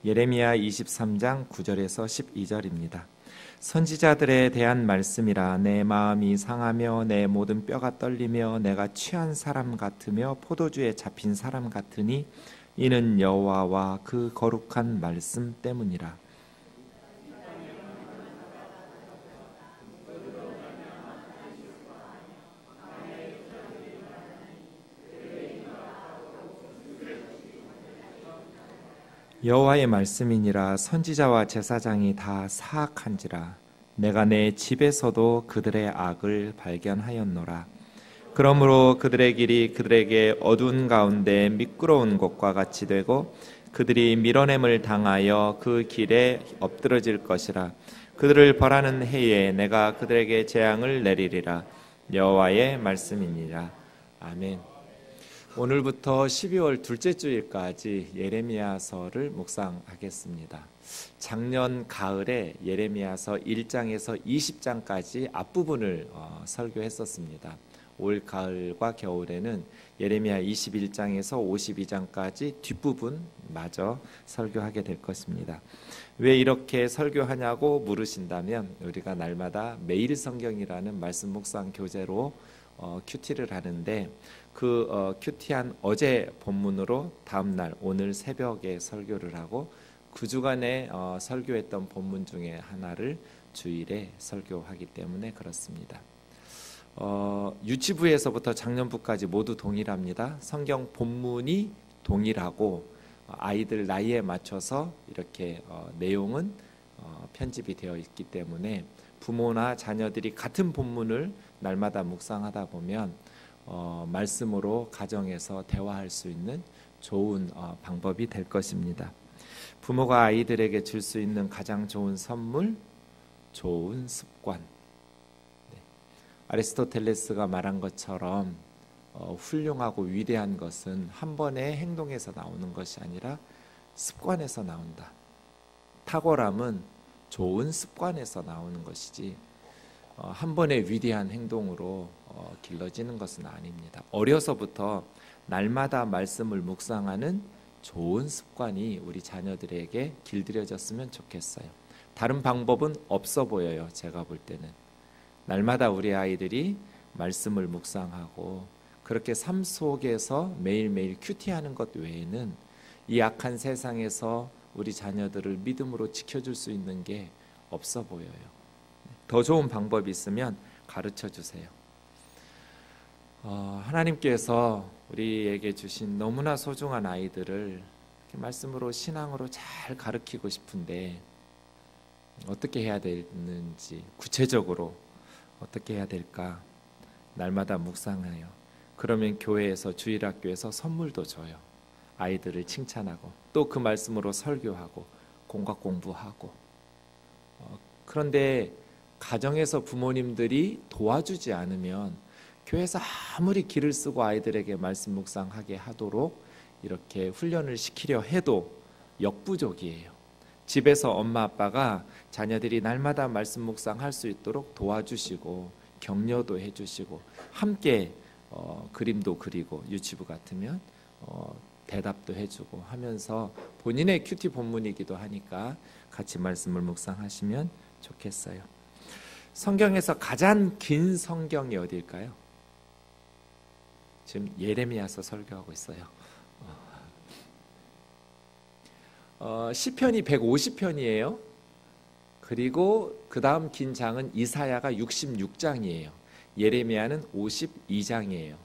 예레미야 23장 9절에서 12절입니다. 선지자들에 대한 말씀이라. 내 마음이 상하며 내 모든 뼈가 떨리며 내가 취한 사람 같으며 포도주에 잡힌 사람 같으니 이는 여호와와 그 거룩한 말씀 때문이라. 여호와의 말씀이니라. 선지자와 제사장이 다 사악한지라. 내가 내 집에서도 그들의 악을 발견하였노라. 그러므로 그들의 길이 그들에게 어두운 가운데 미끄러운 곳과 같이 되고 그들이 밀어냄을 당하여 그 길에 엎드러질 것이라. 그들을 벌하는 해에 내가 그들에게 재앙을 내리리라. 여호와의 말씀이니라. 아멘. 오늘부터 12월 둘째 주일까지 예레미야서를 묵상하겠습니다. 작년 가을에 예레미야서 1장에서 20장까지 앞부분을 설교했었습니다. 올 가을과 겨울에는 예레미야 21장에서 52장까지 뒷부분 마저 설교하게 될 것입니다. 왜 이렇게 설교하냐고 물으신다면 우리가 날마다 매일 성경이라는 말씀 묵상 교재로 큐티를 하는데 그 큐티한 어제 본문으로 다음날 오늘 새벽에 설교를 하고 그 주간에 설교했던 본문 중에 하나를 주일에 설교하기 때문에 그렇습니다. 유치부에서부터 작년부까지 모두 동일합니다. 성경 본문이 동일하고 아이들 나이에 맞춰서 이렇게 내용은 편집이 되어 있기 때문에 부모나 자녀들이 같은 본문을 날마다 묵상하다 보면 말씀으로 가정에서 대화할 수 있는 좋은 방법이 될 것입니다. 부모가 아이들에게 줄 수 있는 가장 좋은 선물, 좋은 습관. 아리스토텔레스가 말한 것처럼 훌륭하고 위대한 것은 한 번의 행동에서 나오는 것이 아니라 습관에서 나온다. 탁월함은 좋은 습관에서 나오는 것이지 한 번의 위대한 행동으로 길러지는 것은 아닙니다. 어려서부터 날마다 말씀을 묵상하는 좋은 습관이 우리 자녀들에게 길들여졌으면 좋겠어요. 다른 방법은 없어 보여요. 제가 볼 때는 날마다 우리 아이들이 말씀을 묵상하고 그렇게 삶 속에서 매일매일 큐티하는 것 외에는 이 악한 세상에서 우리 자녀들을 믿음으로 지켜줄 수 있는 게 없어 보여요. 더 좋은 방법이 있으면 가르쳐 주세요. 하나님께서 우리에게 주신 너무나 소중한 아이들을 말씀으로 신앙으로 잘 가르치고 싶은데 어떻게 해야 되는지 구체적으로 어떻게 해야 될까 날마다 묵상해요. 그러면 교회에서 주일학교에서 선물도 줘요. 아이들을 칭찬하고 또 그 말씀으로 설교하고 공과 공부하고 그런데 가정에서 부모님들이 도와주지 않으면 교회에서 아무리 기를 쓰고 아이들에게 말씀 묵상하게 하도록 이렇게 훈련을 시키려 해도 역부족이에요. 집에서 엄마 아빠가 자녀들이 날마다 말씀 묵상할 수 있도록 도와주시고 격려도 해주시고 함께 그림도 그리고 유치부 같으면 대답도 해주고 하면서 본인의 큐티 본문이기도 하니까 같이 말씀을 묵상하시면 좋겠어요. 성경에서 가장 긴 성경이 어디일까요? 지금 예레미야서 설교하고 있어요. 시편이 150편이에요. 그리고 그 다음 긴 장은 이사야가 66장이에요. 예레미야는 52장이에요.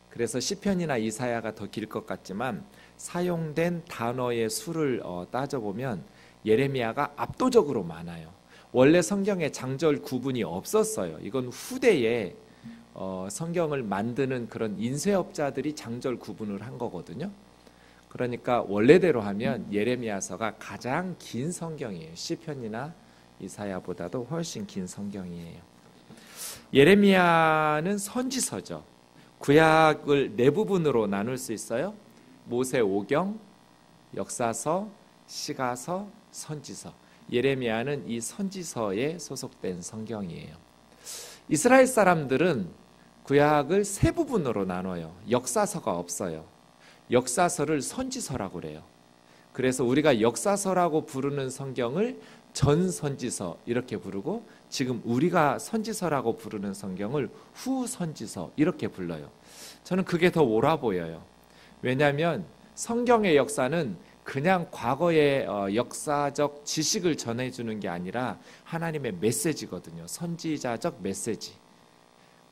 그래서 시편이나 이사야가 더 길 것 같지만 사용된 단어의 수를 따져보면 예레미야가 압도적으로 많아요. 원래 성경에 장절 구분이 없었어요. 이건 후대에 성경을 만드는 그런 인쇄업자들이 장절 구분을 한 거거든요. 그러니까 원래대로 하면 예레미야서가 가장 긴 성경이에요. 시편이나 이사야보다도 훨씬 긴 성경이에요. 예레미야는 선지서죠. 구약을 네 부분으로 나눌 수 있어요. 모세오경, 역사서, 시가서, 선지서. 예레미야는 이 선지서에 소속된 성경이에요. 이스라엘 사람들은 구약을 세 부분으로 나눠요. 역사서가 없어요. 역사서를 선지서라고 그래요. 그래서 우리가 역사서라고 부르는 성경을 전선지서 이렇게 부르고, 지금 우리가 선지서라고 부르는 성경을 후선지서 이렇게 불러요. 저는 그게 더 옳아 보여요. 왜냐하면 성경의 역사는 그냥 과거의 역사적 지식을 전해주는 게 아니라 하나님의 메시지거든요. 선지자적 메시지.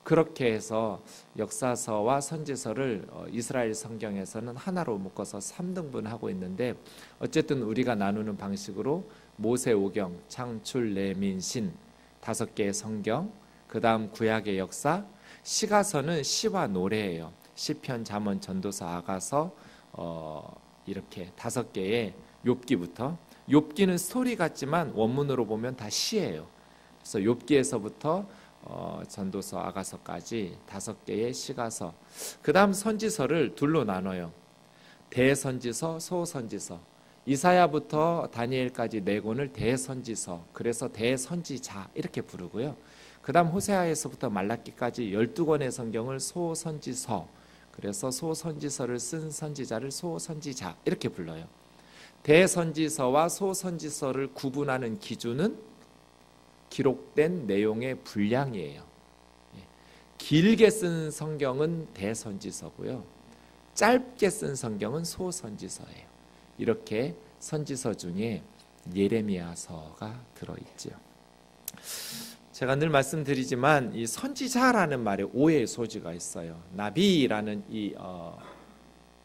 그렇게 해서 역사서와 선지서를 이스라엘 성경에서는 하나로 묶어서 3등분하고 있는데, 어쨌든 우리가 나누는 방식으로 모세오경, 창출, 레민신 5개의 성경, 그 다음 구약의 역사, 시가서는 시와 노래예요. 시편, 잠언, 전도서, 아가서, 이렇게 5개의, 욥기부터. 욥기는 스토리 같지만 원문으로 보면 다 시예요. 그래서 욥기에서부터 전도서, 아가서까지 5개의 시가서. 그 다음 선지서를 둘로 나눠요. 대선지서, 소선지서. 이사야부터 다니엘까지 4권을 대선지서, 그래서 대선지자 이렇게 부르고요. 그 다음 호세아에서부터 말라기까지 12권의 성경을 소선지서, 그래서 소선지서를 쓴 선지자를 소선지자 이렇게 불러요. 대선지서와 소선지서를 구분하는 기준은 기록된 내용의 분량이에요. 길게 쓴 성경은 대선지서고요, 짧게 쓴 성경은 소선지서예요. 이렇게 선지서 중에 예레미야서가 들어있죠. 제가 늘 말씀드리지만 이 선지자라는 말에 오해의 소지가 있어요. 나비라는 이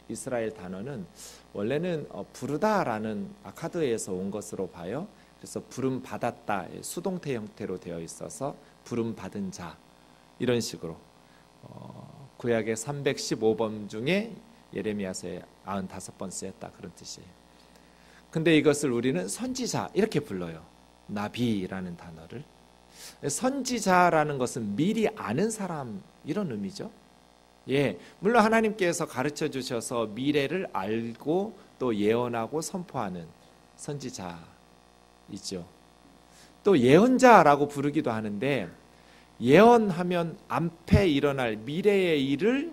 이스라엘 단어는 원래는 부르다라는 아카드에서 온 것으로 봐요. 그래서 부름 받았다, 수동태 형태로 되어 있어서 부름 받은 자, 이런 식으로 구약의 315번 중에 예레미야서에 95번 쓰였다, 그런 뜻이에요. 근데 이것을 우리는 선지자 이렇게 불러요. 나비라는 단어를. 선지자라는 것은 미리 아는 사람, 이런 의미죠. 물론 하나님께서 가르쳐 주셔서 미래를 알고 또 예언하고 선포하는 선지자이죠. 또 예언자라고 부르기도 하는데, 예언하면 앞에 일어날 미래의 일을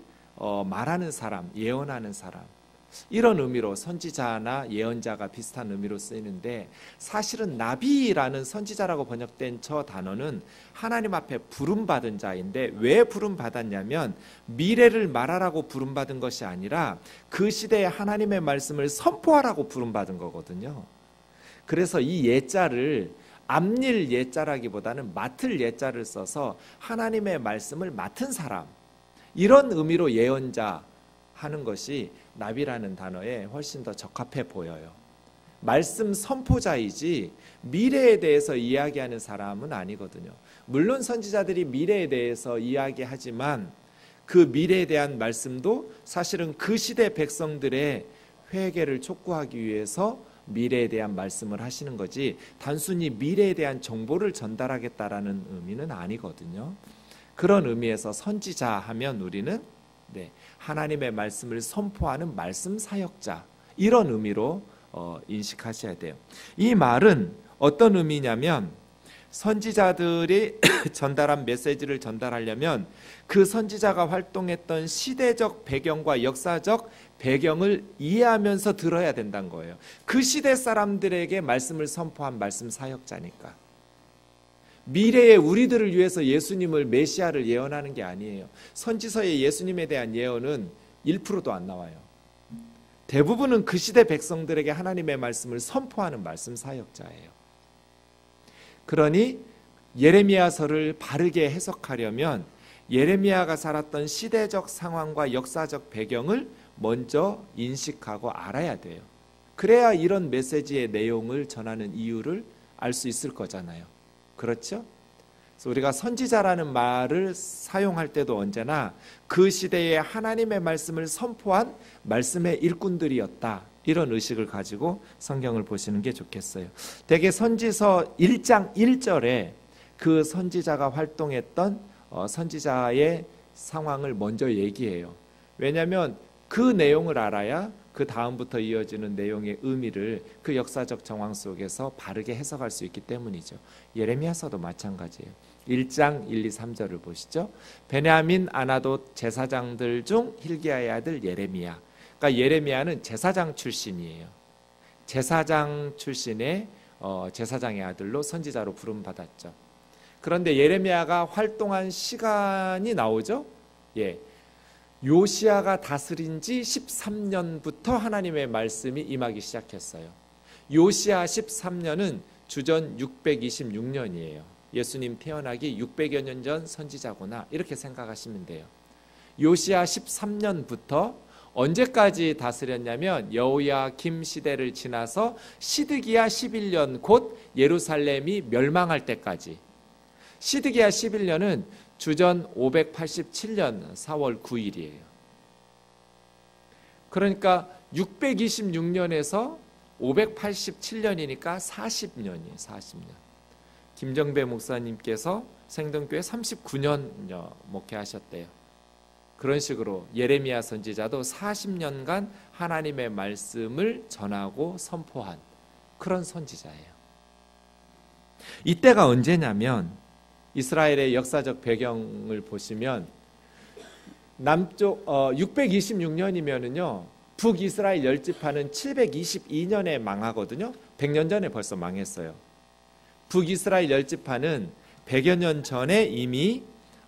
말하는 사람, 예언하는 사람, 이런 의미로 선지자나 예언자가 비슷한 의미로 쓰이는데, 사실은 나비라는 선지자라고 번역된 저 단어는 하나님 앞에 부름받은 자인데, 왜 부름받았냐면 미래를 말하라고 부름받은 것이 아니라 그 시대에 하나님의 말씀을 선포하라고 부름받은 거거든요. 그래서 이 예자를 앞일 예자라기보다는 맡을 예자를 써서 하나님의 말씀을 맡은 사람, 이런 의미로 예언자 하는 것이 나비라는 단어에 훨씬 더 적합해 보여요. 말씀 선포자이지 미래에 대해서 이야기하는 사람은 아니거든요. 물론 선지자들이 미래에 대해서 이야기하지만 그 미래에 대한 말씀도 사실은 그 시대 백성들의 회개를 촉구하기 위해서 미래에 대한 말씀을 하시는 거지, 단순히 미래에 대한 정보를 전달하겠다라는 의미는 아니거든요. 그런 의미에서 선지자 하면 우리는 하나님의 말씀을 선포하는 말씀 사역자, 이런 의미로 인식하셔야 돼요. 이 말은 어떤 의미냐면, 선지자들이 전달한 메시지를 전달하려면 그 선지자가 활동했던 시대적 배경과 역사적 배경을 이해하면서 들어야 된다는 거예요. 그 시대 사람들에게 말씀을 선포한 말씀 사역자니까. 미래의 우리들을 위해서 예수님을, 메시아를 예언하는 게 아니에요. 선지서에 예수님에 대한 예언은 1%도 안 나와요. 대부분은 그 시대 백성들에게 하나님의 말씀을 선포하는 말씀 사역자예요. 그러니 예레미야서를 바르게 해석하려면 예레미야가 살았던 시대적 상황과 역사적 배경을 먼저 인식하고 알아야 돼요. 그래야 이런 메시지의 내용을 전하는 이유를 알 수 있을 거잖아요. 그렇죠? 그래서 우리가 선지자라는 말을 사용할 때도 언제나 그 시대에 하나님의 말씀을 선포한 말씀의 일꾼들이었다, 이런 의식을 가지고 성경을 보시는 게 좋겠어요. 대개 선지서 1장 1절에 그 선지자가 활동했던 선지자의 상황을 먼저 얘기해요. 왜냐하면 그 내용을 알아야 그 다음부터 이어지는 내용의 의미를 그 역사적 정황 속에서 바르게 해석할 수 있기 때문이죠. 예레미야서도 마찬가지예요. 1장 1, 2, 3절을 보시죠. 베냐민 아나돗 제사장들 중 힐기야의 아들 예레미야. 그러니까 예레미야는 제사장 출신이에요. 제사장 출신의 제사장의 아들로 선지자로 부름받았죠. 그런데 예레미야가 활동한 시간이 나오죠. 예, 요시야가 다스린 지 13년부터 하나님의 말씀이 임하기 시작했어요. 요시야 13년은 주전 626년이에요. 예수님 태어나기 600여 년 전 선지자구나, 이렇게 생각하시면 돼요. 요시야 13년부터 언제까지 다스렸냐면 여호야김 시대를 지나서 시드기야 11년, 곧 예루살렘이 멸망할 때까지. 시드기야 11년은 주전 587년 4월 9일이에요. 그러니까 626년에서 587년이니까 40년이에요. 40년. 김정배 목사님께서 생동교회 39년 목회하셨대요. 그런 식으로 예레미야 선지자도 40년간 하나님의 말씀을 전하고 선포한 그런 선지자예요. 이때가 언제냐면, 이스라엘의 역사적 배경을 보시면 남쪽 626년이면은요 북이스라엘 10지파는 722년에 망하거든요. 100년 전에 벌써 망했어요. 북이스라엘 10지파는 100여 년 전에 이미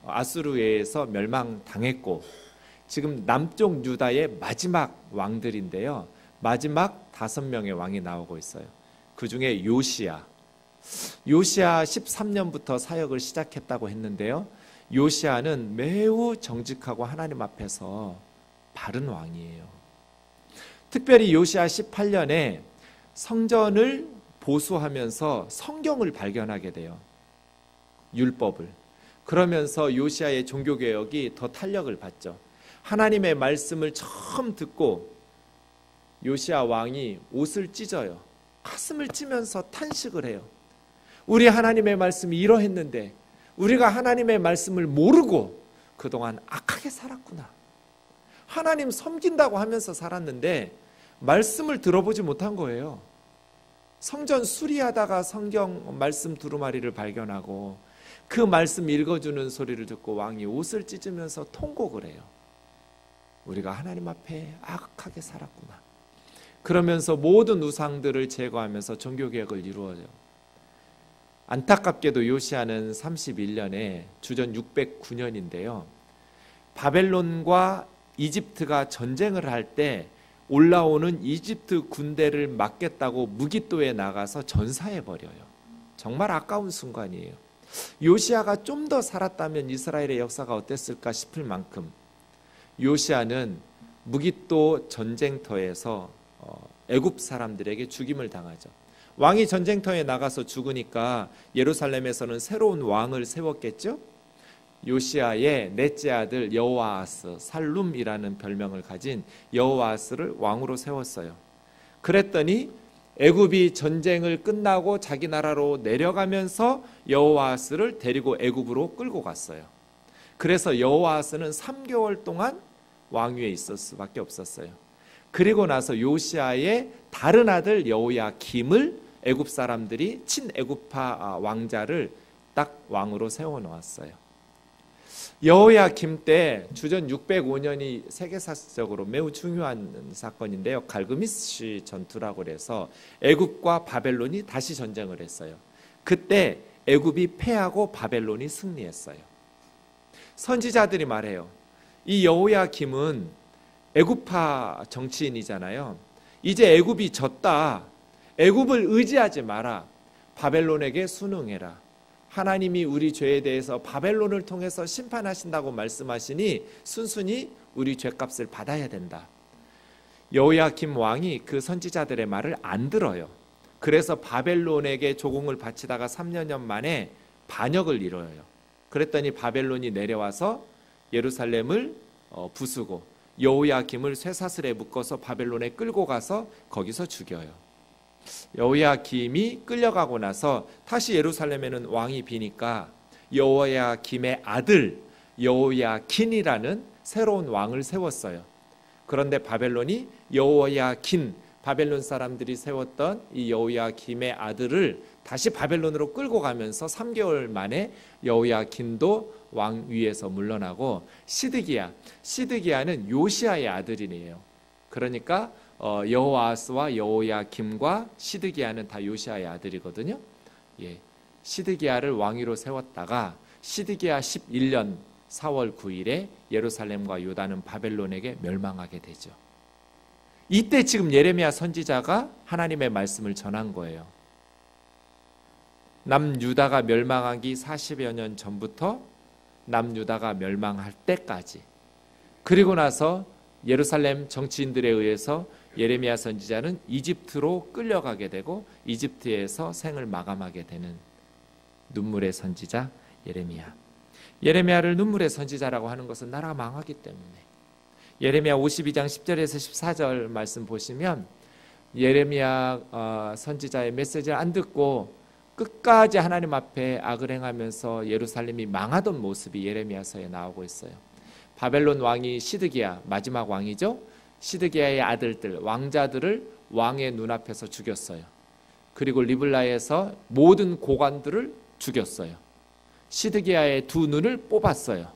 아수르에서 멸망당했고, 지금 남쪽 유다의 마지막 왕들인데요, 마지막 5명의 왕이 나오고 있어요. 그 중에 요시야 13년부터 사역을 시작했다고 했는데요, 요시야는 매우 정직하고 하나님 앞에서 바른 왕이에요. 특별히 요시야 18년에 성전을 보수하면서 성경을 발견하게 돼요. 율법을. 그러면서 요시야의 종교개혁이 더 탄력을 받죠. 하나님의 말씀을 처음 듣고 요시야 왕이 옷을 찢어요. 가슴을 찌면서 탄식을 해요. 우리 하나님의 말씀이 이러했는데 우리가 하나님의 말씀을 모르고 그동안 악하게 살았구나. 하나님 섬긴다고 하면서 살았는데 말씀을 들어보지 못한 거예요. 성전 수리하다가 성경 말씀 두루마리를 발견하고 그 말씀 읽어주는 소리를 듣고 왕이 옷을 찢으면서 통곡을 해요. 우리가 하나님 앞에 악하게 살았구나. 그러면서 모든 우상들을 제거하면서 종교개혁을 이루어요. 안타깝게도 요시야는 31년에 주전 609년인데요. 바벨론과 이집트가 전쟁을 할 때 올라오는 이집트 군대를 막겠다고 무기또에 나가서 전사해버려요. 정말 아까운 순간이에요. 요시야가 좀 더 살았다면 이스라엘의 역사가 어땠을까 싶을 만큼 요시야는 무기또 전쟁터에서 애굽 사람들에게 죽임을 당하죠. 왕이 전쟁터에 나가서 죽으니까 예루살렘에서는 새로운 왕을 세웠겠죠. 요시야의 넷째 아들 여호아하스, 살룸이라는 별명을 가진 여호아하스를 왕으로 세웠어요. 그랬더니 애굽이 전쟁을 끝나고 자기 나라로 내려가면서 여호아하스를 데리고 애굽으로 끌고 갔어요. 그래서 여호아하스는 3개월 동안 왕위에 있을 수밖에 없었어요. 그리고 나서 요시야의 다른 아들 여호야김을 애굽 사람들이 친애굽파 왕자를 딱 왕으로 세워놓았어요. 여호야김 때 주전 605년이 세계사적으로 매우 중요한 사건인데요. 갈그미시 전투라고 해서 애굽과 바벨론이 다시 전쟁을 했어요. 그때 애굽이 패하고 바벨론이 승리했어요. 선지자들이 말해요. 이 여호야김은 애굽파 정치인이잖아요. 이제 애굽이 졌다. 애굽을 의지하지 마라. 바벨론에게 순응해라. 하나님이 우리 죄에 대해서 바벨론을 통해서 심판하신다고 말씀하시니 순순히 우리 죄값을 받아야 된다. 여호야김 왕이 그 선지자들의 말을 안 들어요. 그래서 바벨론에게 조공을 바치다가 3년 만에 반역을 이뤄요. 그랬더니 바벨론이 내려와서 예루살렘을 부수고 여호야김을 쇠사슬에 묶어서 바벨론에 끌고 가서 거기서 죽여요. 여호야김이 끌려가고 나서 다시 예루살렘에는 왕이 비니까 여호야김의 아들 여호야긴이라는 새로운 왕을 세웠어요. 그런데 바벨론이 여호야긴, 바벨론 사람들이 세웠던 이 여호야김의 아들을 다시 바벨론으로 끌고 가면서 3개월 만에 여호야긴도 왕위에서 물러나고 시드기야는 요시야의 아들이네요. 그러니까 여호아스와 여호야김과 시드기야는 다 요시아의 아들이거든요. 예, 시드기야를 왕위로 세웠다가 시드기야 11년 4월 9일에 예루살렘과 유다는 바벨론에게 멸망하게 되죠. 이때 지금 예레미야 선지자가 하나님의 말씀을 전한 거예요. 남유다가 멸망하기 40여 년 전부터 남유다가 멸망할 때까지, 그리고 나서 예루살렘 정치인들에 의해서 예레미야 선지자는 이집트로 끌려가게 되고 이집트에서 생을 마감하게 되는 눈물의 선지자 예레미야. 예레미야를 눈물의 선지자라고 하는 것은 나라가 망하기 때문에, 예레미야 52장 10절에서 14절 말씀 보시면 예레미야 선지자의 메시지를 안 듣고 끝까지 하나님 앞에 악을 행하면서 예루살렘이 망하던 모습이 예레미야서에 나오고 있어요. 바벨론 왕이 시드기야, 마지막 왕이죠. 시드기야의 아들들, 왕자들을 왕의 눈앞에서 죽였어요. 그리고 리블라에서 모든 고관들을 죽였어요. 시드기야의 두 눈을 뽑았어요.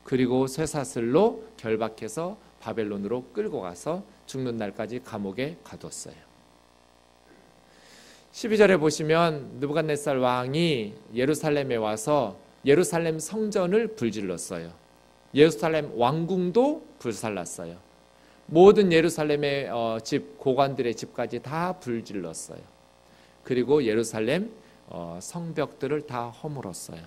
그리고 쇠사슬로 결박해서 바벨론으로 끌고 가서 죽는 날까지 감옥에 가뒀어요. 12절에 보시면 느부갓네살 왕이 예루살렘에 와서 예루살렘 성전을 불질렀어요. 예루살렘 왕궁도 불살랐어요. 모든 예루살렘의 집, 고관들의 집까지 다 불질렀어요. 그리고 예루살렘 성벽들을 다 허물었어요.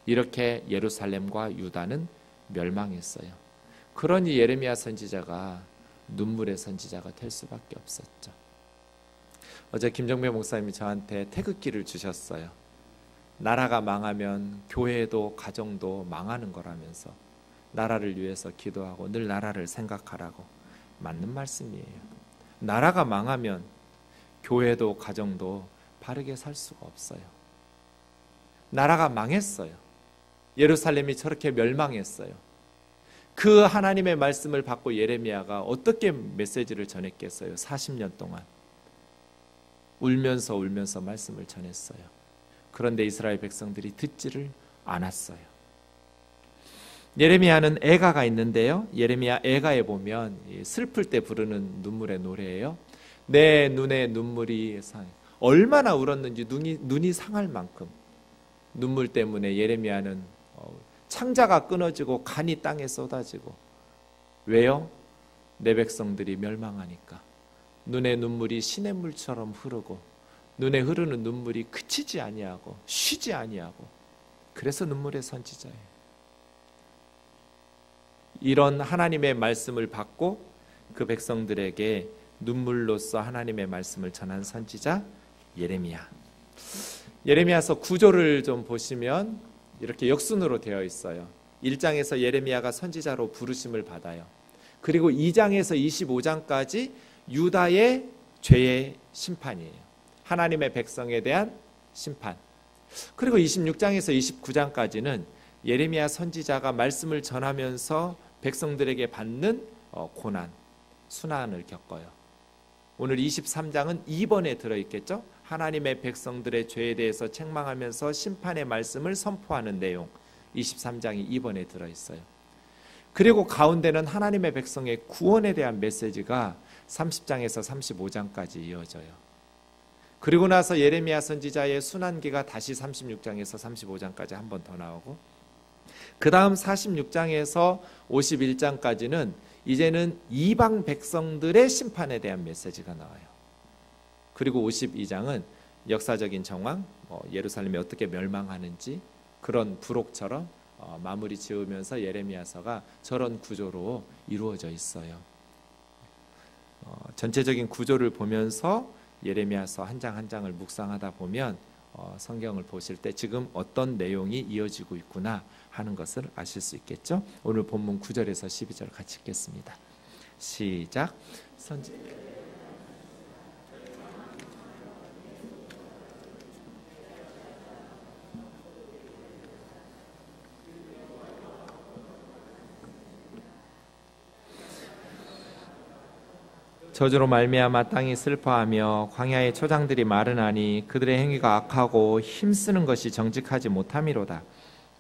이렇게 예루살렘과 유다는 멸망했어요. 그러니 예레미야 선지자가 눈물의 선지자가 될 수밖에 없었죠. 어제 김정배 목사님이 저한테 태극기를 주셨어요. 나라가 망하면 교회도 가정도 망하는 거라면서 나라를 위해서 기도하고 늘 나라를 생각하라고. 맞는 말씀이에요. 나라가 망하면 교회도 가정도 바르게 살 수가 없어요. 나라가 망했어요. 예루살렘이 저렇게 멸망했어요. 그 하나님의 말씀을 받고 예레미야가 어떻게 메시지를 전했겠어요? 40년 동안 울면서 말씀을 전했어요. 그런데 이스라엘 백성들이 듣지를 않았어요. 예레미야는 애가가 있는데요. 예레미야 애가에 보면 슬플 때 부르는 눈물의 노래예요. 내 눈에 눈물이 얼마나 울었는지 눈이 상할 만큼 눈물 때문에 예레미야는 창자가 끊어지고 간이 땅에 쏟아지고. 왜요? 내 백성들이 멸망하니까. 눈의 눈물이 시냇물처럼 흐르고 눈에 흐르는 눈물이 그치지 아니하고 쉬지 아니하고. 그래서 눈물의 선지자예요. 이런 하나님의 말씀을 받고 그 백성들에게 눈물로써 하나님의 말씀을 전한 선지자 예레미야. 예레미야서 9조를 좀 보시면 이렇게 역순으로 되어 있어요. 1장에서 예레미야가 선지자로 부르심을 받아요. 그리고 2장에서 25장까지 유다의 죄의 심판이에요. 하나님의 백성에 대한 심판. 그리고 26장에서 29장까지는 예레미야 선지자가 말씀을 전하면서 백성들에게 받는 고난, 순환을 겪어요. 오늘 23장은 2번에 들어있겠죠? 하나님의 백성들의 죄에 대해서 책망하면서 심판의 말씀을 선포하는 내용, 23장이 2번에 들어있어요. 그리고 가운데는 하나님의 백성의 구원에 대한 메시지가 30장에서 35장까지 이어져요. 그리고 나서 예레미야 선지자의 순환기가 다시 36장에서 35장까지 한 번 더 나오고, 그 다음 46장에서 51장까지는 이제는 이방 백성들의 심판에 대한 메시지가 나와요. 그리고 52장은 역사적인 정황, 예루살렘이 어떻게 멸망하는지 그런 부록처럼 마무리 지으면서 예레미야서가 저런 구조로 이루어져 있어요. 전체적인 구조를 보면서 예레미야서 한 장 한 장을 묵상하다 보면 성경을 보실 때 지금 어떤 내용이 이어지고 있구나 하는 것을 아실 수 있겠죠. 오늘 본문 9절에서 12절 같이 읽겠습니다. 시작. 저주로 말미암아 땅이 슬퍼하며 광야의 초장들이 마르나니 그들의 행위가 악하고 힘쓰는 것이 정직하지 못함이로다.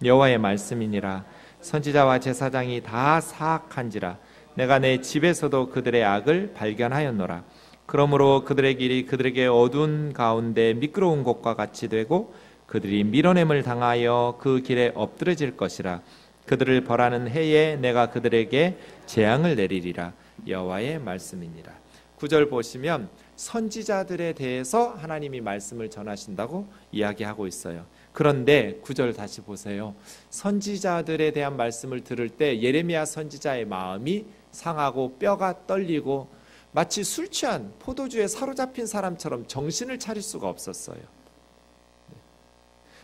여호와의 말씀이니라. 선지자와 제사장이 다 사악한지라. 내가 내 집에서도 그들의 악을 발견하였노라. 그러므로 그들의 길이 그들에게 어두운 가운데 미끄러운 곳과 같이 되고 그들이 밀어냄을 당하여 그 길에 엎드러질 것이라. 그들을 벌하는 해에 내가 그들에게 재앙을 내리리라. 여호와의 말씀이니라. 9절 보시면 선지자들에 대해서 하나님이 말씀을 전하신다고 이야기하고 있어요. 그런데 9절 다시 보세요. 선지자들에 대한 말씀을 들을 때 예레미야 선지자의 마음이 상하고 뼈가 떨리고 마치 술 취한 포도주에 사로잡힌 사람처럼 정신을 차릴 수가 없었어요.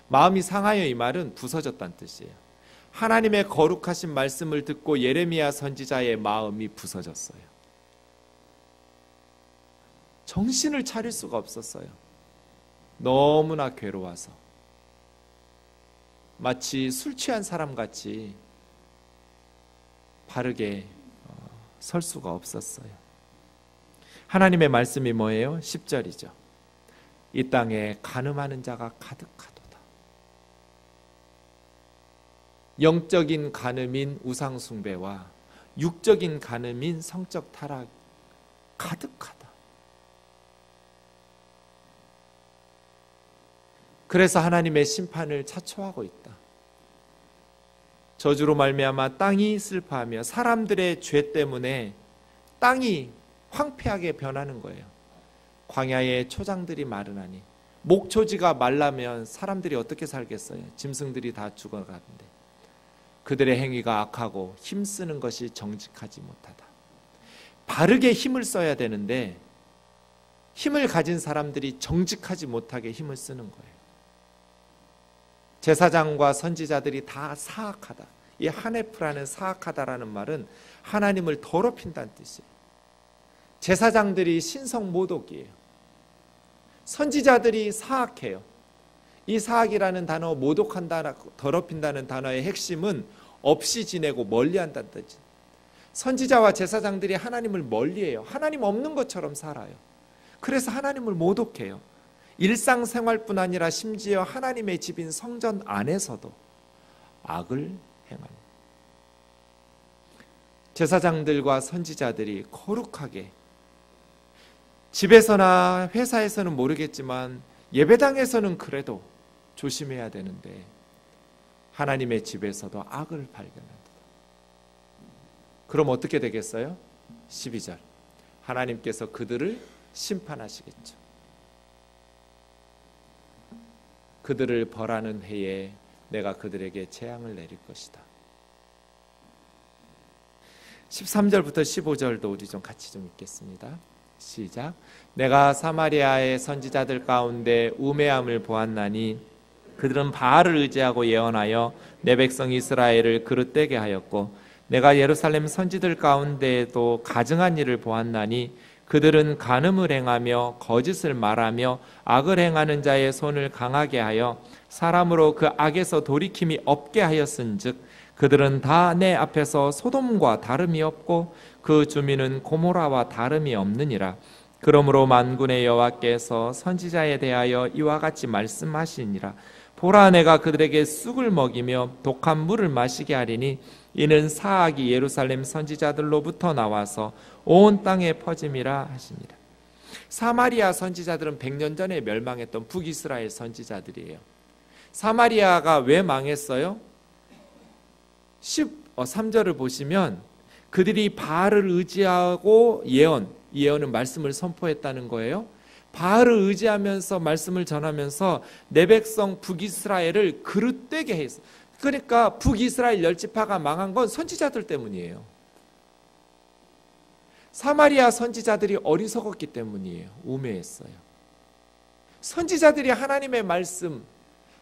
마음이 상하여 이 말은 부서졌다는 뜻이에요. 하나님의 거룩하신 말씀을 듣고 예레미야 선지자의 마음이 부서졌어요. 정신을 차릴 수가 없었어요. 너무나 괴로워서 마치 술 취한 사람같이 바르게 설 수가 없었어요. 하나님의 말씀이 뭐예요? 10절이죠. 이 땅에 간음하는 자가 가득하도다. 영적인 간음인 우상숭배와 육적인 간음인 성적 타락 가득하다. 그래서 하나님의 심판을 자초하고 있다. 저주로 말미암아 땅이 슬퍼하며 사람들의 죄 때문에 땅이 황폐하게 변하는 거예요. 광야의 초장들이 마르나니 목초지가 말라면 사람들이 어떻게 살겠어요? 짐승들이 다 죽어가는데 그들의 행위가 악하고 힘쓰는 것이 정직하지 못하다. 바르게 힘을 써야 되는데 힘을 가진 사람들이 정직하지 못하게 힘을 쓰는 거예요. 제사장과 선지자들이 다 사악하다. 이 하네프라는 사악하다라는 말은 하나님을 더럽힌다는 뜻이에요. 제사장들이 신성모독이에요. 선지자들이 사악해요. 이 사악이라는 단어, 모독한다, 더럽힌다는 단어의 핵심은 없이 지내고 멀리한다는 뜻이에요. 선지자와 제사장들이 하나님을 멀리해요. 하나님 없는 것처럼 살아요. 그래서 하나님을 모독해요. 일상생활뿐 아니라 심지어 하나님의 집인 성전 안에서도 악을 행합니다. 제사장들과 선지자들이 거룩하게 집에서나 회사에서는 모르겠지만 예배당에서는 그래도 조심해야 되는데 하나님의 집에서도 악을 발견한다. 그럼 어떻게 되겠어요? 12절 하나님께서 그들을 심판하시겠죠. 그들을 벌하는 해에 내가 그들에게 재앙을 내릴 것이다. 13절부터 15절도 우리 좀 같이 좀 읽겠습니다. 시작. 내가 사마리아의 선지자들 가운데 우매함을 보았나니 그들은 바알을 의지하고 예언하여 내 백성 이스라엘을 그릇되게 하였고 내가 예루살렘 선지들 가운데에도 가증한 일을 보았나니 그들은 간음을 행하며 거짓을 말하며 악을 행하는 자의 손을 강하게 하여 사람으로 그 악에서 돌이킴이 없게 하였은즉 그들은 다 내 앞에서 소돔과 다름이 없고 그 주민은 고모라와 다름이 없느니라. 그러므로 만군의 여호와께서 선지자에 대하여 이와 같이 말씀하시니라. 보라, 내가 그들에게 쑥을 먹이며 독한 물을 마시게 하리니 이는 사악이 예루살렘 선지자들로부터 나와서 온 땅에 퍼짐이라 하시니라. 사마리아 선지자들은 100년 전에 멸망했던 북이스라엘 선지자들이에요. 사마리아가 왜 망했어요? 13절을 보시면 그들이 바알을 의지하고 예언은 말씀을 선포했다는 거예요. 바알을 의지하면서 말씀을 전하면서 내 백성 북이스라엘을 그릇되게 했어요. 그러니까 북이스라엘 10지파가 망한 건 선지자들 때문이에요. 사마리아 선지자들이 어리석었기 때문이에요. 우매했어요. 선지자들이 하나님의 말씀,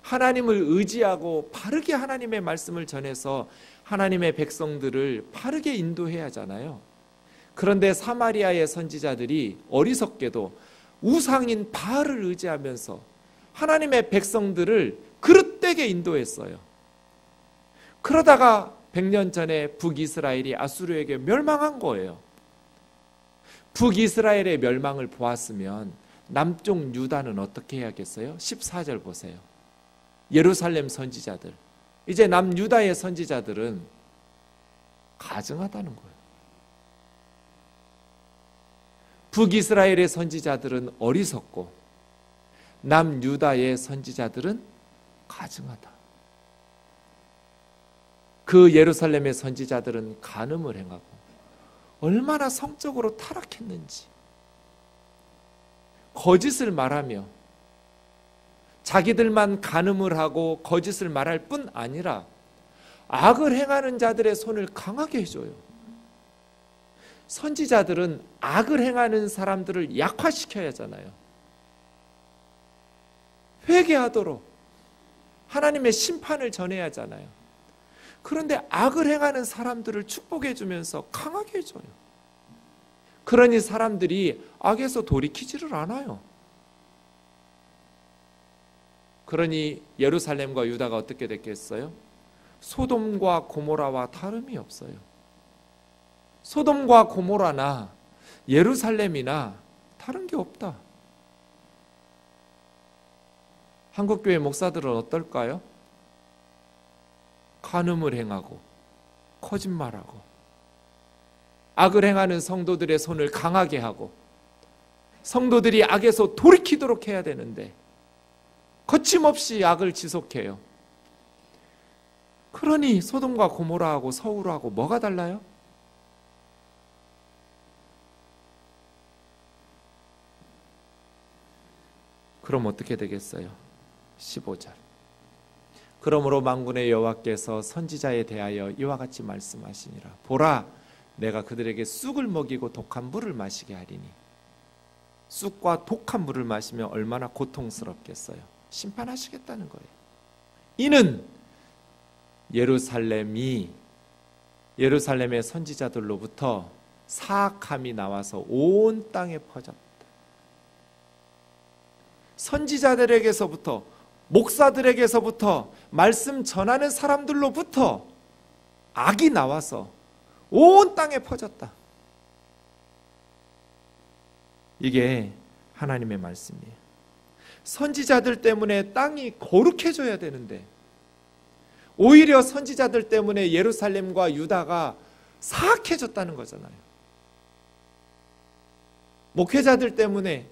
하나님을 의지하고 바르게 하나님의 말씀을 전해서 하나님의 백성들을 바르게 인도해야 하잖아요. 그런데 사마리아의 선지자들이 어리석게도 우상인 바알을 의지하면서 하나님의 백성들을 그릇되게 인도했어요. 그러다가 100년 전에 북이스라엘이 아수르에게 멸망한 거예요. 북이스라엘의 멸망을 보았으면 남쪽 유다는 어떻게 해야겠어요? 14절 보세요. 예루살렘 선지자들, 이제 남유다의 선지자들은 가증하다는 거예요. 북이스라엘의 선지자들은 어리석고 남유다의 선지자들은 가증하다. 그 예루살렘의 선지자들은 간음을 행하고 얼마나 성적으로 타락했는지, 거짓을 말하며 자기들만 간음을 하고 거짓을 말할 뿐 아니라 악을 행하는 자들의 손을 강하게 해줘요. 선지자들은 악을 행하는 사람들을 약화시켜야 하잖아요. 회개하도록 하나님의 심판을 전해야 하잖아요. 그런데 악을 행하는 사람들을 축복해 주면서 강하게 해줘요. 그러니 사람들이 악에서 돌이키지를 않아요. 그러니 예루살렘과 유다가 어떻게 됐겠어요? 소돔과 고모라와 다름이 없어요. 소돔과 고모라나 예루살렘이나 다른 게 없다. 한국교회 목사들은 어떨까요? 간음을 행하고 거짓말하고 악을 행하는 성도들의 손을 강하게 하고 성도들이 악에서 돌이키도록 해야 되는데 거침없이 악을 지속해요. 그러니 소돔과 고모라하고 서울하고 뭐가 달라요? 그럼 어떻게 되겠어요? 15절. 그러므로 만군의 여호와께서 선지자에 대하여 이와 같이 말씀하시니라. 보라, 내가 그들에게 쑥을 먹이고 독한 물을 마시게 하리니. 쑥과 독한 물을 마시면 얼마나 고통스럽겠어요. 심판하시겠다는 거예요. 이는 예루살렘의 선지자들로부터 사악함이 나와서 온 땅에 퍼졌다. 선지자들에게서부터, 목사들에게서부터, 말씀 전하는 사람들로부터 악이 나와서 온 땅에 퍼졌다. 이게 하나님의 말씀이에요. 선지자들 때문에 땅이 거룩해져야 되는데 오히려 선지자들 때문에 예루살렘과 유다가 사악해졌다는 거잖아요. 목회자들 때문에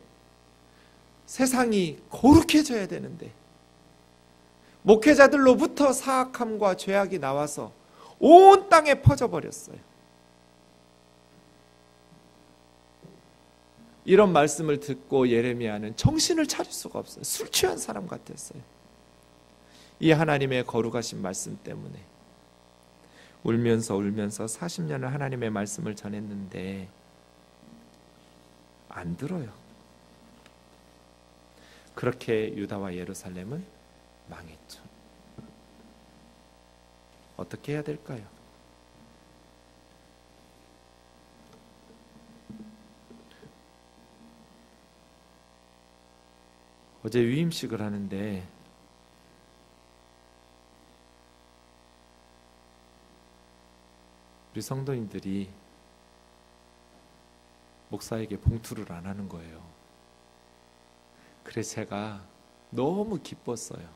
세상이 거룩해져야 되는데 목회자들로부터 사악함과 죄악이 나와서 온 땅에 퍼져버렸어요. 이런 말씀을 듣고 예레미야는 정신을 차릴 수가 없어요. 술 취한 사람 같았어요. 이 하나님의 거룩하신 말씀 때문에 울면서 40년을 하나님의 말씀을 전했는데 안 들어요. 그렇게 유다와 예루살렘은 망했죠. 어떻게 해야 될까요? 어제 위임식을 하는데 우리 성도님들이 목사에게 봉투를 안 하는 거예요. 그래서 제가 너무 기뻤어요.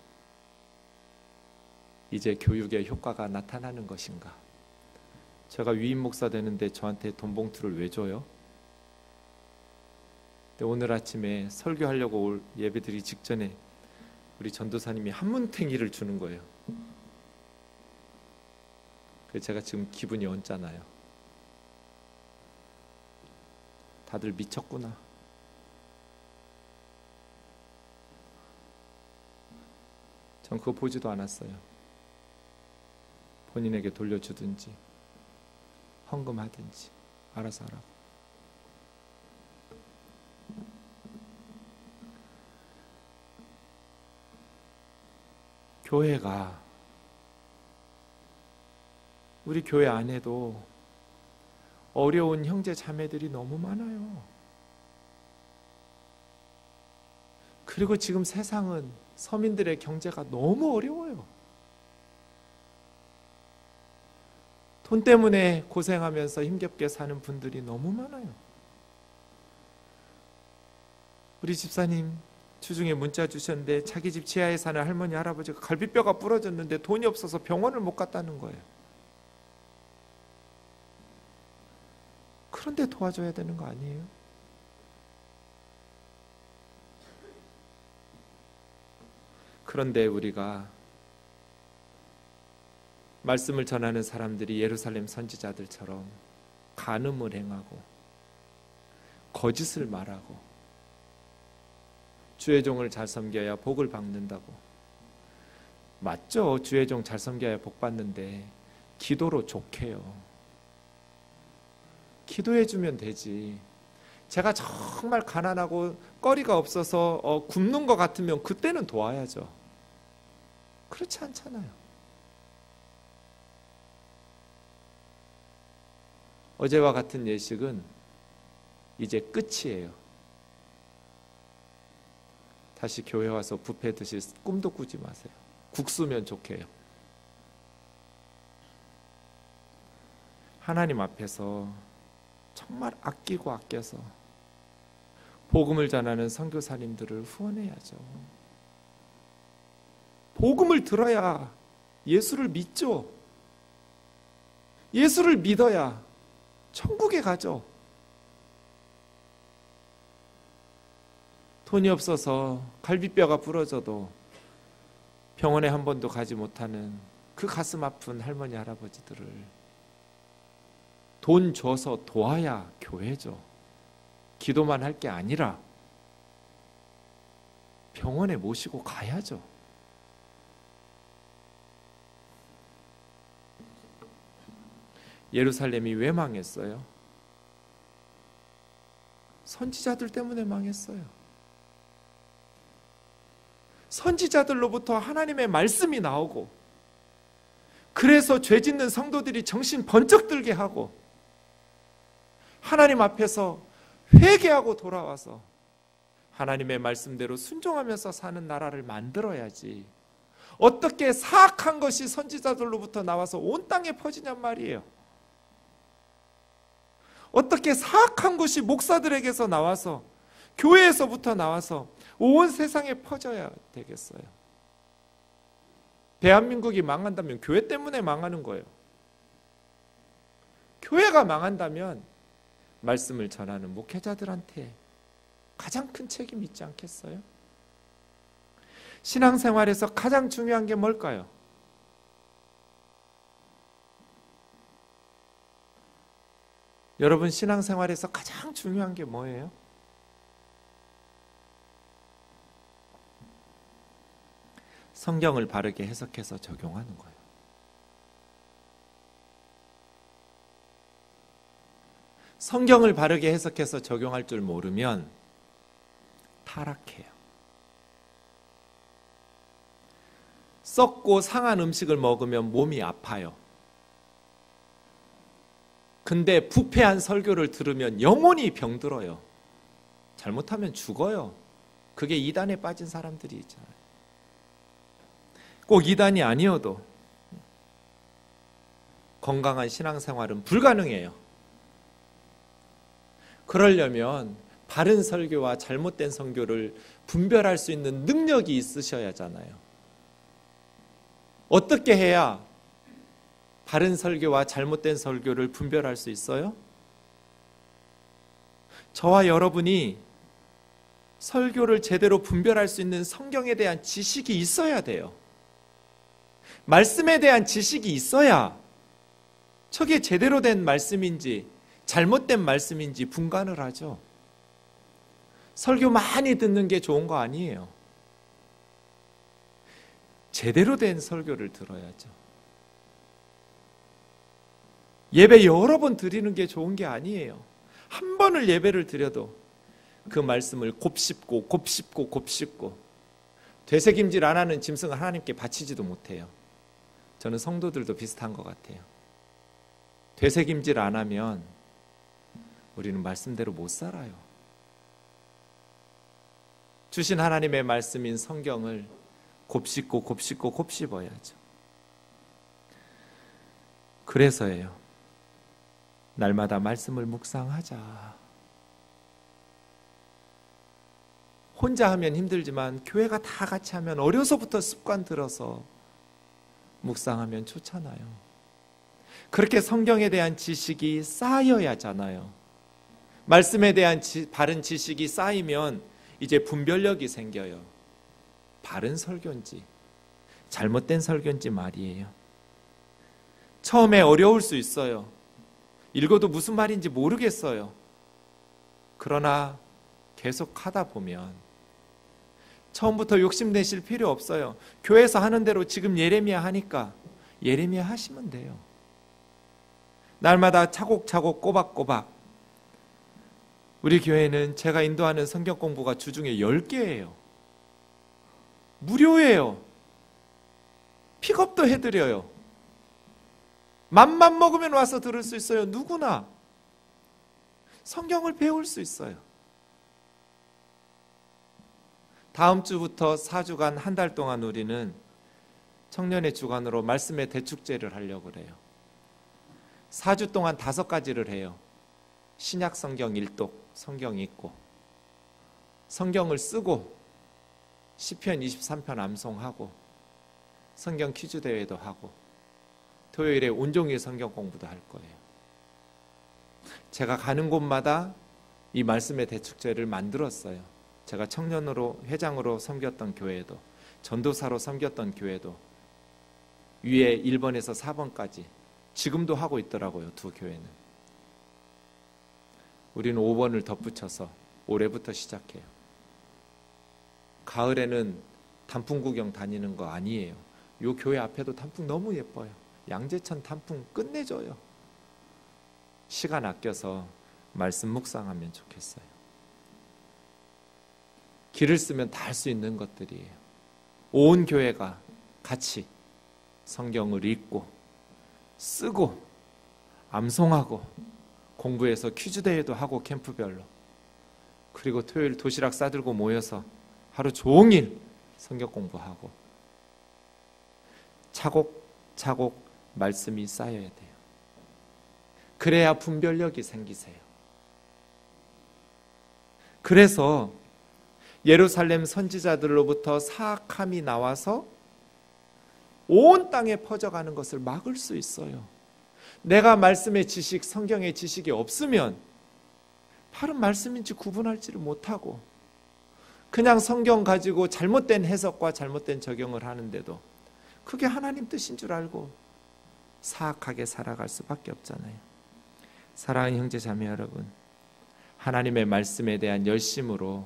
이제 교육의 효과가 나타나는 것인가. 제가 위임 목사 되는데 저한테 돈 봉투를 왜 줘요? 근데 오늘 아침에 설교하려고 올 예배드리기 직전에 우리 전도사님이 한문탱이를 주는 거예요. 그래서 제가 지금 기분이 언짢아요. 다들 미쳤구나. 전 그거 보지도 않았어요. 본인에게 돌려주든지 헌금하든지 알아서 하라고. 교회가 우리 교회 안에도 어려운 형제 자매들이 너무 많아요. 그리고 지금 세상은 서민들의 경제가 너무 어려워요. 돈 때문에 고생하면서 힘겹게 사는 분들이 너무 많아요. 우리 집사님 주중에 문자 주셨는데 자기 집 지하에 사는 할머니 할아버지가 갈비뼈가 부러졌는데 돈이 없어서 병원을 못 갔다는 거예요. 그런데 도와줘야 되는 거 아니에요? 그런데 우리가 말씀을 전하는 사람들이 예루살렘 선지자들처럼 간음을 행하고 거짓을 말하고 주의 종을 잘 섬겨야 복을 받는다고. 맞죠? 주의 종 잘 섬겨야 복 받는데 기도로 족해요. 기도해주면 되지. 제가 정말 가난하고 거리가 없어서 굶는 것 같으면 그때는 도와야죠. 그렇지 않잖아요. 어제와 같은 예식은 이제 끝이에요. 다시 교회 와서 뷔페 드실 꿈도 꾸지 마세요. 국수면 좋게요. 하나님 앞에서 정말 아끼고 아껴서 복음을 전하는 선교사님들을 후원해야죠. 복음을 들어야 예수를 믿죠. 예수를 믿어야 천국에 가죠. 돈이 없어서 갈비뼈가 부러져도 병원에 한 번도 가지 못하는 그 가슴 아픈 할머니 할아버지들을 돈 줘서 도와야 교회죠. 기도만 할 게 아니라 병원에 모시고 가야죠. 예루살렘이 왜 망했어요? 선지자들 때문에 망했어요. 선지자들로부터 하나님의 말씀이 나오고, 그래서 죄 짓는 성도들이 정신 번쩍 들게 하고 하나님 앞에서 회개하고 돌아와서 하나님의 말씀대로 순종하면서 사는 나라를 만들어야지, 어떻게 사악한 것이 선지자들로부터 나와서 온 땅에 퍼지냔 말이에요. 어떻게 사악한 것이 목사들에게서 나와서, 교회에서부터 나와서 온 세상에 퍼져야 되겠어요. 대한민국이 망한다면 교회 때문에 망하는 거예요. 교회가 망한다면 말씀을 전하는 목회자들한테 가장 큰 책임이 있지 않겠어요? 신앙생활에서 가장 중요한 게 뭘까요? 여러분, 신앙생활에서 가장 중요한 게 뭐예요? 성경을 바르게 해석해서 적용하는 거예요. 성경을 바르게 해석해서 적용할 줄 모르면 타락해요. 썩고 상한 음식을 먹으면 몸이 아파요. 근데 부패한 설교를 들으면 영혼이 병들어요. 잘못하면 죽어요. 그게 이단에 빠진 사람들이 있잖아요. 꼭 이단이 아니어도 건강한 신앙생활은 불가능해요. 그러려면 바른 설교와 잘못된 설교를 분별할 수 있는 능력이 있으셔야 하잖아요. 어떻게 해야 바른 설교와 잘못된 설교를 분별할 수 있어요? 저와 여러분이 설교를 제대로 분별할 수 있는 성경에 대한 지식이 있어야 돼요. 말씀에 대한 지식이 있어야 저게 제대로 된 말씀인지 잘못된 말씀인지 분간을 하죠. 설교 많이 듣는 게 좋은 거 아니에요. 제대로 된 설교를 들어야죠. 예배 여러 번 드리는 게 좋은 게 아니에요. 한 번을 예배를 드려도 그 말씀을 곱씹고 곱씹고 곱씹고 되새김질 안 하는 짐승을 하나님께 바치지도 못해요. 저는 성도들도 비슷한 것 같아요. 되새김질 안 하면 우리는 말씀대로 못 살아요. 주신 하나님의 말씀인 성경을 곱씹고 곱씹고 곱씹어야죠. 그래서예요. 날마다 말씀을 묵상하자. 혼자 하면 힘들지만 교회가 다 같이 하면 어려서부터 습관 들어서 묵상하면 좋잖아요. 그렇게 성경에 대한 지식이 쌓여야 하잖아요. 말씀에 대한 바른 지식이 쌓이면 이제 분별력이 생겨요. 바른 설교인지 잘못된 설교인지 말이에요. 처음에 어려울 수 있어요. 읽어도 무슨 말인지 모르겠어요. 그러나 계속 하다 보면 처음부터 욕심내실 필요 없어요. 교회에서 하는 대로 지금 예레미야 하니까 예레미야 하시면 돼요. 날마다 차곡차곡 꼬박꼬박. 우리 교회는 제가 인도하는 성경 공부가 주중에 10개예요. 무료예요. 픽업도 해드려요. 맘만 먹으면 와서 들을 수 있어요. 누구나 성경을 배울 수 있어요. 다음 주부터 4주간 한 달 동안 우리는 청년의 주간으로 말씀의 대축제를 하려고 그래요. 4주 동안 5가지를 해요. 신약 성경 일독, 성경 읽고, 성경을 쓰고, 시편 23편 암송하고, 성경 퀴즈 대회도 하고, 토요일에 온종일 성경 공부도 할 거예요. 제가 가는 곳마다 이 말씀의 대축제를 만들었어요. 제가 청년으로 회장으로 섬겼던 교회도, 전도사로 섬겼던 교회도 위에 1번에서 4번까지 지금도 하고 있더라고요. 두 교회는. 우리는 5번을 덧붙여서 올해부터 시작해요. 가을에는 단풍 구경 다니는 거 아니에요. 요 교회 앞에도 단풍 너무 예뻐요. 양재천 단풍 끝내줘요. 시간 아껴서 말씀 묵상하면 좋겠어요. 길을 쓰면 다 할 수 있는 것들이에요. 온 교회가 같이 성경을 읽고 쓰고 암송하고 공부해서 퀴즈 대회도 하고 캠프별로, 그리고 토요일 도시락 싸들고 모여서 하루 종일 성경 공부하고 차곡차곡 말씀이 쌓여야 돼요. 그래야 분별력이 생기세요. 그래서 예루살렘 선지자들로부터 사악함이 나와서 온 땅에 퍼져가는 것을 막을 수 있어요. 내가 말씀의 지식, 성경의 지식이 없으면 바른 말씀인지 구분할지를 못하고 그냥 성경 가지고 잘못된 해석과 잘못된 적용을 하는데도 그게 하나님 뜻인 줄 알고 사악하게 살아갈 수밖에 없잖아요. 사랑하는 형제 자매 여러분, 하나님의 말씀에 대한 열심으로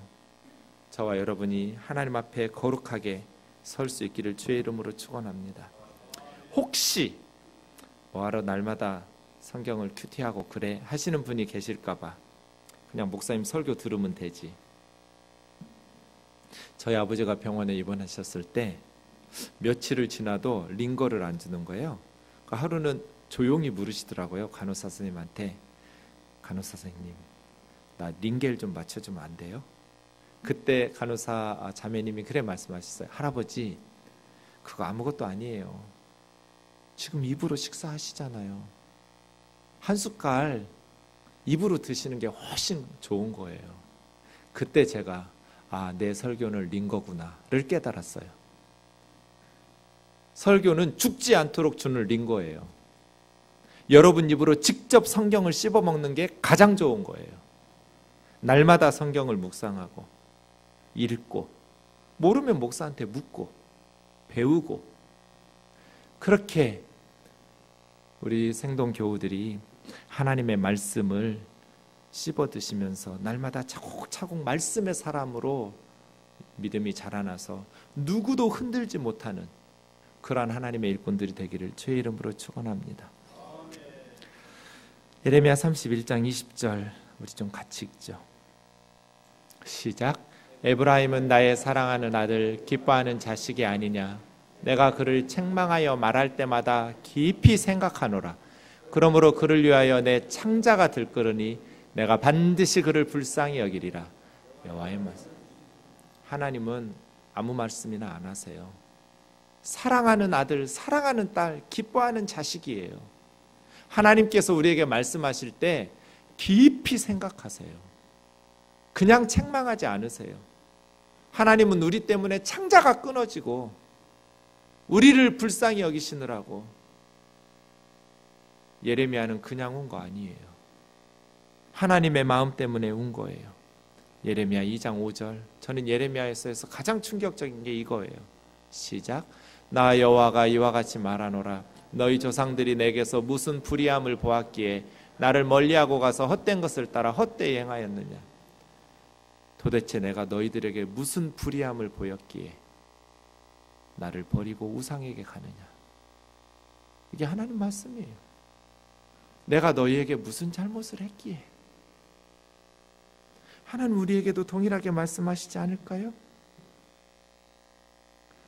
저와 여러분이 하나님 앞에 거룩하게 설 수 있기를 주의 이름으로 축원합니다. 혹시 뭐하러 날마다 성경을 큐티하고 그래 하시는 분이 계실까 봐 그냥 목사님 설교 들으면 되지. 저희 아버지가 병원에 입원하셨을 때 며칠을 지나도 링거를 안 주는 거예요. 그러니까 하루는 조용히 물으시더라고요. 간호사 선생님한테, 간호사 선생님 나 링겔 좀 맞춰주면 안 돼요? 그때 간호사 자매님이 그래 말씀하셨어요. 할아버지 그거 아무것도 아니에요. 지금 입으로 식사하시잖아요. 한 숟갈 입으로 드시는 게 훨씬 좋은 거예요. 그때 제가 내 설교는 링거구나를 깨달았어요. 설교는 죽지 않도록 주는 링거예요. 여러분 입으로 직접 성경을 씹어먹는 게 가장 좋은 거예요. 날마다 성경을 묵상하고 읽고 모르면 목사한테 묻고 배우고, 그렇게 우리 생동교우들이 하나님의 말씀을 씹어 드시면서 날마다 차곡차곡 말씀의 사람으로 믿음이 자라나서 누구도 흔들지 못하는 그러한 하나님의 일꾼들이 되기를 주의 이름으로 축원합니다. 예레미야 31장 20절 우리 좀 같이 읽죠. 시작. 에브라임은 나의 사랑하는 아들, 기뻐하는 자식이 아니냐. 내가 그를 책망하여 말할 때마다 깊이 생각하노라. 그러므로 그를 위하여 내 창자가 들끓으니 내가 반드시 그를 불쌍히 여기리라. 여호와의 말씀. 하나님은 아무 말씀이나 안 하세요. 사랑하는 아들, 사랑하는 딸, 기뻐하는 자식이에요. 하나님께서 우리에게 말씀하실 때 깊이 생각하세요. 그냥 책망하지 않으세요. 하나님은 우리 때문에 창자가 끊어지고 우리를 불쌍히 여기시느라고. 예레미야는 그냥 온 거 아니에요. 하나님의 마음 때문에 온 거예요. 예레미야 2장 5절. 저는 예레미야에서 가장 충격적인 게 이거예요. 시작. 나 여호와가 이와 같이 말하노라. 너희 조상들이 내게서 무슨 불의함을 보았기에 나를 멀리하고 가서 헛된 것을 따라 헛되이 행하였느냐. 도대체 내가 너희들에게 무슨 불의함을 보였기에 나를 버리고 우상에게 가느냐. 이게 하나님 말씀이에요. 내가 너희에게 무슨 잘못을 했기에. 하나님 우리에게도 동일하게 말씀하시지 않을까요?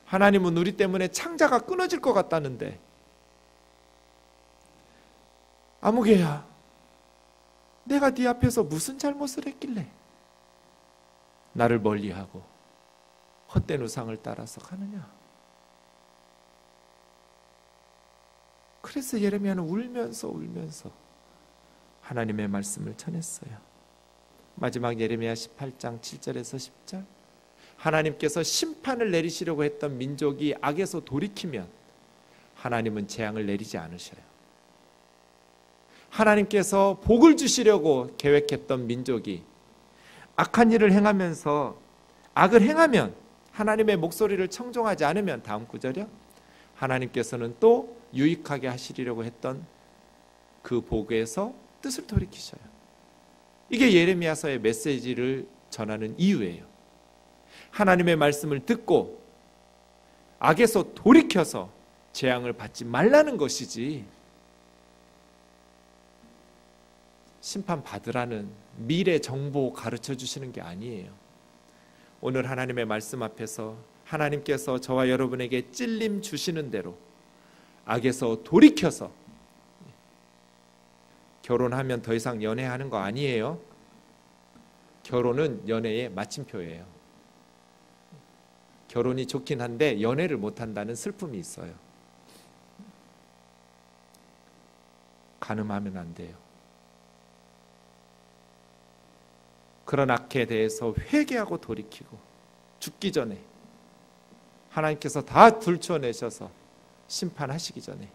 하나님은 우리 때문에 창자가 끊어질 것 같다는데, 아무개야, 내가 네 앞에서 무슨 잘못을 했길래 나를 멀리하고 헛된 우상을 따라서 가느냐. 그래서 예레미야는 울면서 하나님의 말씀을 전했어요. 마지막 예레미야 18장 7절에서 10절. 하나님께서 심판을 내리시려고 했던 민족이 악에서 돌이키면 하나님은 재앙을 내리지 않으셔요. 하나님께서 복을 주시려고 계획했던 민족이 악한 일을 행하면서 악을 행하면, 하나님의 목소리를 청종하지 않으면, 다음 구절이요, 하나님께서는 또 유익하게 하시려고 했던 그 복에서 뜻을 돌이키셔요. 이게 예레미야서의 메시지를 전하는 이유예요. 하나님의 말씀을 듣고 악에서 돌이켜서 재앙을 받지 말라는 것이지, 심판받으라는 미래 정보 가르쳐 주시는 게 아니에요. 오늘 하나님의 말씀 앞에서 하나님께서 저와 여러분에게 찔림 주시는 대로 악에서 돌이켜서, 결혼하면 더 이상 연애하는 거 아니에요. 결혼은 연애의 마침표예요. 결혼이 좋긴 한데 연애를 못한다는 슬픔이 있어요. 간음하면 안 돼요. 그런 악에 대해서 회개하고 돌이키고, 죽기 전에 하나님께서 다 들춰내셔서 심판하시기 전에,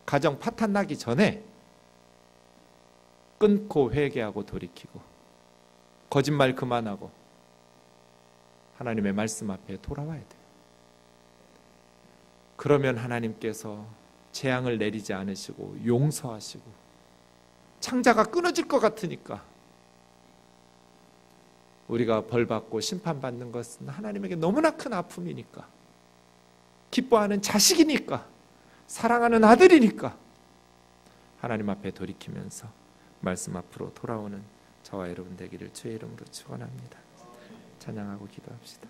가정 파탄 나기 전에 끊고 회개하고 돌이키고, 거짓말 그만하고 하나님의 말씀 앞에 돌아와야 돼요. 그러면 하나님께서 재앙을 내리지 않으시고 용서하시고, 창자가 끊어질 것 같으니까 우리가 벌받고 심판받는 것은 하나님에게 너무나 큰 아픔이니까, 기뻐하는 자식이니까, 사랑하는 아들이니까 하나님 앞에 돌이키면서 말씀 앞으로 돌아오는 저와 여러분 되기를 주의 이름으로 축원합니다. 찬양하고 기도합시다.